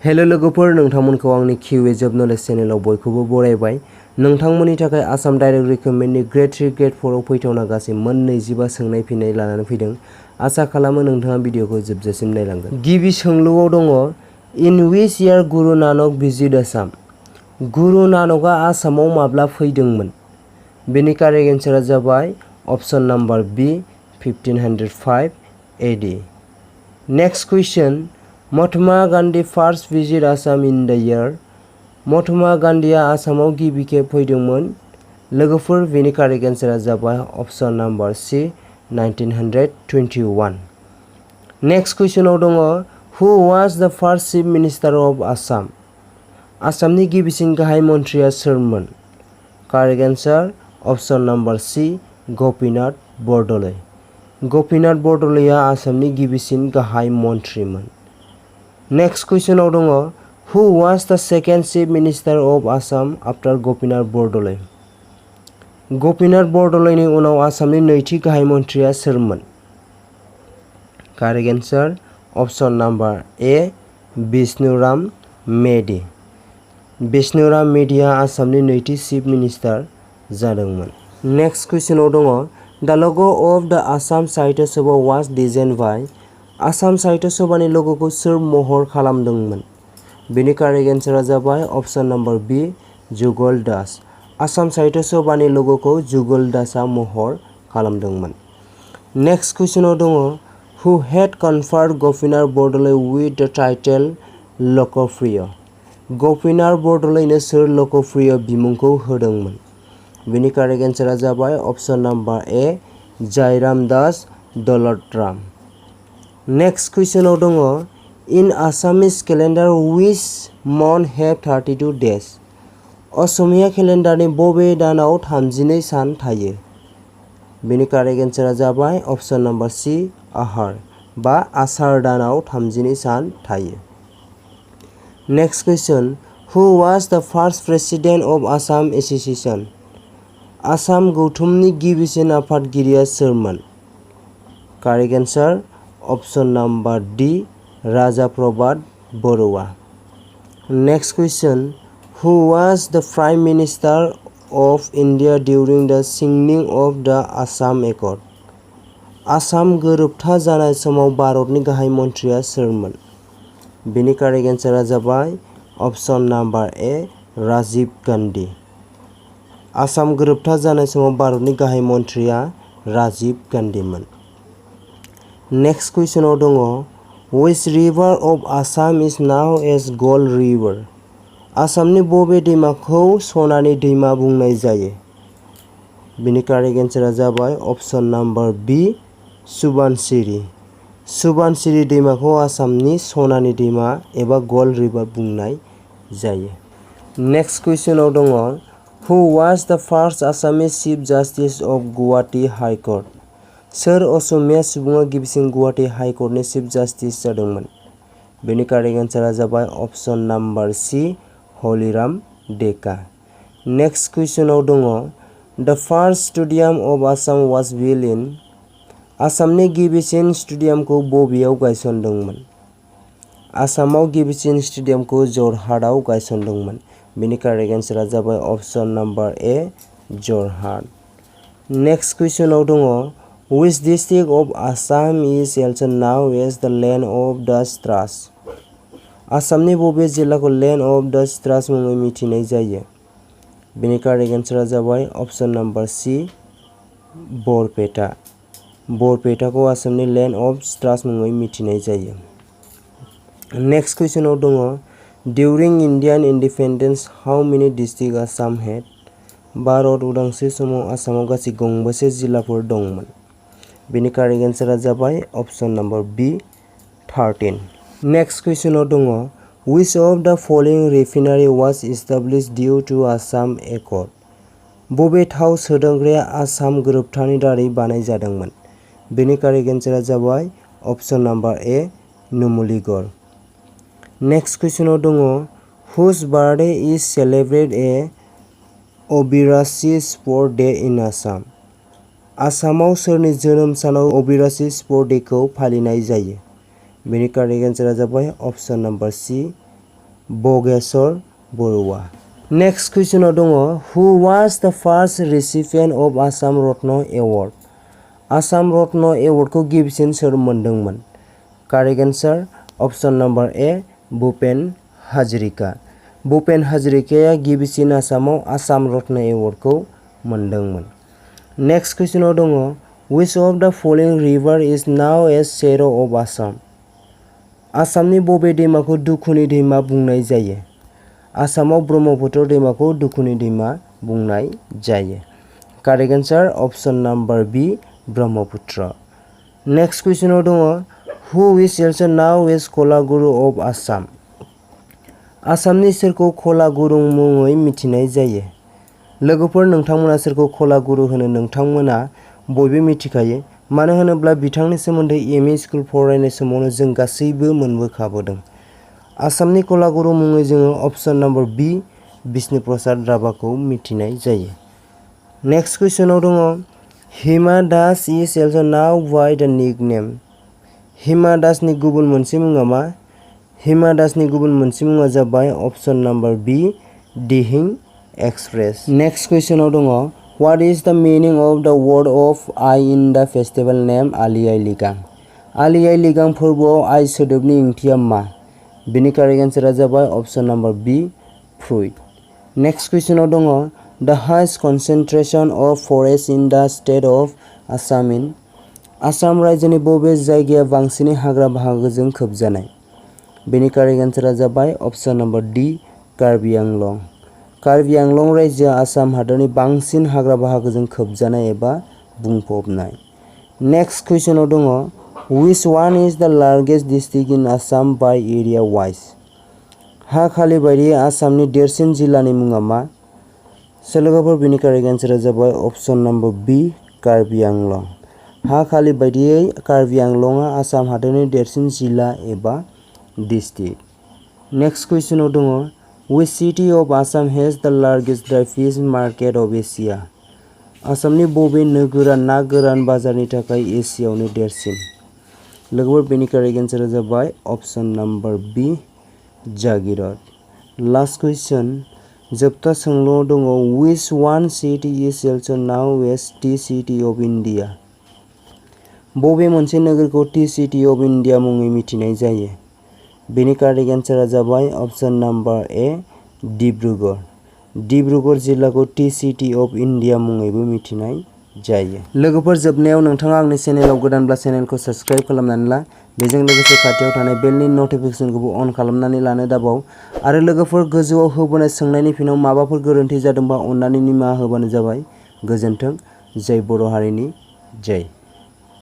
Hello लोगोफोर, नोंथांमोनखौ आंनि Q जब knowledge चेनेलाव बयखौबो बरायबाय। नोंथांमोननि थाखाय आसाम डाइरेक्ट रिक्रुटमेन्टनि ग्रेड 3 ग्रेड 4 आव फैथावना गासै मोन 25 सोंनाय फिननाय लानानै फैदों। आसा खालामो नोंथाङा भिडिअखौ जोबजासिम नायलांगोन। गिबि सोंलुआव दङ, इन विच इयार गुरु नानक भिजिट आसाम? गुरु नानकआ आसामाव माब्ला फैदोंमोन? बेनि कारेक्ट एन्सारा जाबाय option number B 1505 AD। Next question, Mahatma Gandhi first visit Assam in the year? Mahatma गान्धीआ आसामाव गिबि खेब फैदोंमोन। लोगोफोर, बेनि कारेक्ट एन्सारा जाबाय अप्शन नाम्बार सी 1921। नेक्स्ट कुइसनाव दङ, who was the first chief minister of Assam? आसामनि गिबिसिन गाहाय मन्थ्रिया सोरमोन? Correct answer option number C Gopinath Bordoloi. Gopinath बरदलैया आसामनि गिबिसिन गाहाय मन्थ्रिमोन। नेक्स्ट कुइसनाव दङ, who was the second chief minister of Assam after Gopinath Bordoloi? Gopinath बरदलैनि उनाव आसामनि नैथि गाहाय मन्थ्रिया सोरमोन? Correct answer option number A Bishnuram Medhi. Bishnuram मेधिया आसामनि नैथि चिफ मिनिस्टार जादोंमोन। नेक्स्ट कुइसनाव दङ, the logo' of the Assam Sahitya Sabha was designed by? Assam Sahitya सभानि लग'खौ सोर महर खालामदोंमोन? बेनि कारेक्ट एन्सारा जाबाय option number B Jugal Das. Assam Sahitya सभानि लग'खौ जुगल दासआ महर खालामदोंमोन। नेक्स्ट कुइसनाव दङ, who had conferred Gopinath Bordoloi with the title Lokpriya? Gopinath बरदलैनो सोर लकप्रिय बिमुंखौ होदोंमोन? बेनि कारेक्ट एन्सारा जाबाय option number A Jairam Das Daulatram. Next कुइसनाव दङ, in Assamese calendar which month have 32 days? Asomiya केलेन्डारनि बबे दानाव 32 सान थायो? बेनि कारेक्ट एन्सारा जाबाय अप्शन नाम्बार सी आहार बा आसार दानाव 32 सान थायो। नेक्स्ट कुइसन, हु was the first president of Assam association? Assam गौथुमनि गिबिसिन आफादगिरिया सोरमोन? Correct answer option number D राजा प्रभात बरुवा। नेक्स्ट कुइसन, हु वाज द प्राइम मिनिस्टार अफ इन्डिया डिउरिं द सिग्निं of the Assam accord? Assam गोरोबथा जानाय समाव भारतनि गाहाय मन्थ्रिया सोरमोन? बेनि कारेक्ट एन्सारा जाबाय अप्शन नाम्बार ए राजीव गान्धी। आसाम गोरोबथा जानाय समाव भारतनि गाहाय मन्थ्रिया राजीव गान्धीमोन। नेक्स्ट कुइसनाव दङ, which river of Assam is known as gold river? आसामनि बबे दैमाखौ सनानि दैमा बुंनाय जायो? बेनि कारेक्ट एन्सारा जाबाय अप्शन नाम्बार बी सुबानसिरि। सुबानसिरि दैमाखौ आसामनि सनानि दैमा एबा गोल्ड रिभार बुंनाय जायो। नेक्स्ट कुइसनाव दङ, who was the first Assamese chief justice of Guwahati high court? सोर असमिया सुबुङा गिबिसिन गुवाहाटी हाइ कर्टनि चिफ जास्टिस जादोंमोन? बेनि कारेक्ट एन्सारा जाबाय option number C Haliram Deka. Next कुइसनाव दङ, the first stadium of Assam was build in? आसामनि गिबिसिन स्टेडियामखौ बबेयाव गायसनदोंमोन? आसामाव गिबिसिन स्टेडियामखौ जरहाटआव गायसनदोंमोन। बेनि कारेक्ट एन्सारा जाबाय option number A Jorhat. Next कुइसनाव दङ, which district of Assam is also known as the land of the stars? आसामनि बबे जिल्लाखौ लेन्ड अफ द स्टार्स मुङै मिथिनाय जायो? बेनि कारेक्ट एन्सारा जाबाय अप्शन नाम्बार सी बरपेटा। बरपेटाखौ आसामनि लेन्ड अफ स्टार्स मुङै मिथिनाय जायो। नेक्स्ट कुइसनाव दङ, डिउरिं इन्डियान इन्डिपेन्डेन्स हाउ मेनि डिस्ट्रिक्ट आसाम हेड? भारत उदांस्रि समाव आसामाव गासै गंबेसे जिल्लाफोर दंमोन? बेनि कारेक्ट एन्सारा जाबाय अप्शन नाम्बार बी 13। नेक्स्ट कुइसनाव दङ, which of the following refinery was established due to Assam accord? बबे थाव सोदांग्राया आसाम गोरोबथानि दारै बानायजादोंमोन? बेनि कारेक्ट एन्सारा जाबाय option number A Numaligarh. Next कुइसनाव दङ, whose birthday is celebrated a अबिरासि स्पर्ट डे इन आसाम? आसामाव सोरनि जोनोम सानाव अबिरासि स्पर्ट डेखौ फालिनाय जायो? बेनि कारेक्ट एन्सारा जाबाय option number C Bhogeswar Baruah. Next कुइसनाव दङ who was the first recipient of Assam Ratna award? Assam Ratna एवार्डखौ गिबिसिन सोर मोनदोंमोन? Correct answer option number A Bhupen Hazarika. Bhupen हाजरिकाया गिबिसिन आसामाव आसाम रत्न एवार्डखौ मोनदोंमोन। नेक्स्ट कुइसनाव दङ which of the following river is now a shadow of Assam? आसामनि बबे दैमाखौ दुखुनि दैमा बुंनाय जायो? आसामाव ब्रह्मपुत्र दैमाखौ दुखुनि दैमा बुंनाय जायो। Correct answer option number B Brahmaputra. Next कुइसनाव दङ who is also known as Kalaguru of Assam? आसामनि सोरखौ कलागुरु मुङै मिथिनाय जायो? लोगोफोर नोंथांमोना सोरखौ कलागुरु होनो नोंथांमोना बयबो मिथिखायो, मानो होनोब्ला बिथांनि सोमोन्दै एमइ स्कुल फरायनाय समावनो जों गासैबो मोनबोखाबोदों। आसामनि कलागुरु मुङै जोङो अपसन नाम्बार बी बिष्णु प्रसाद राभाखौ मिथिनाय जायो। नेक्स्ट कुइसनाव दङ Hima Das is also known by the nickname. हिमा दासनि गुबुन मोनसे मुङा मा? हिमा दासनि गुबुन मोनसे मुङा जाबाय अपसन नाम्बार बी दिहिं एक्सप्रेस। नेक्स्ट कुइसनाव दङ What is the meaning of the word of I in the festival name आलि आइ लिगां? आलि आइ लिगां फोरबोआव आइ सोदोबनि ओंथिया मा? बेनि कारेक्ट एन्सारा जाबाय अपसन नाम्बार बी फ्रुइट। नेक्स्ट कुइसनाव दङ The highest concentration of forest in the state of Assam in? Assam रायजोनि बबे जायगाया बांसिनै हाग्रा बाहागोजों खोबजानाय? बेनि कारेक्ट एन्सारा जाबाय अपसन नाम्बार डी कार्बि आंलं। कार्बि आंलं रायजोआ आसाम हादरनि बांसिन हाग्रा बाहागोजों खोबजानाय एबा बुंफबनाय। नेक्स्ट कुइसनाव दङ Which one is the largest district in Assam by area wise? हा खालि बायदियै आसामनि देरसिन जिल्लानि मुङा मा? लोगोफोर बेनि कारेक्ट एन्सारा जाबाय अपसन नाम्बार बी कार्बि आंलं। हा खालि बायदियै कार्बि आंलंआ आसाम हादरनि देरसिन जिल्ला एबा डिस्ट्रिक्ट। नेक्स्ट कुइसनाव दङ Which city of Assam has the largest dry fish market of Asia? आसामनि बबे नोगोरा ना गोरान बाजारनि थाखाय एसियायावनो देरसिन? लोगोफोर बेनि कारेक्ट एन्सारा जाबाय अपसन नाम्बार बी जागिरद। लास्ट कुइसन जोबथा सोंलुआव दङ Which one city is also now as T city of India? बबे मोनसे नोगोरखौ टी सिटी अफ इन्डिया मुङै मिथिनाय जायो? बेनि कारेक्ट एन्सारा जाबाय अपसन नाम्बार ए डिब्रुगड़। डिब्रुगड़ जिल्लाखौ टी सिटी अफ इन्डिया मुङैबो मिथिनाय जायो। लोगोफोर जोबनायाव नोंथाङा आंनि चेनेलाव गोदानब्ला चेनेलखौ साबस्क्राइब खालामनानै ला, बेजों लोगोसे खाथियाव थानाय बेलनि नटिफिकेसनखौबो अन खालामनानै लानो दाबाव। आरो लोगोफोर गोजौआव होबोनाय सोंनायनि फिनाव माबाफोर गोरोन्थि जादोंबा अन्नानै निमाहा होबानो जाबाय। गोजोन्थों। जय बर' हारिनि जय।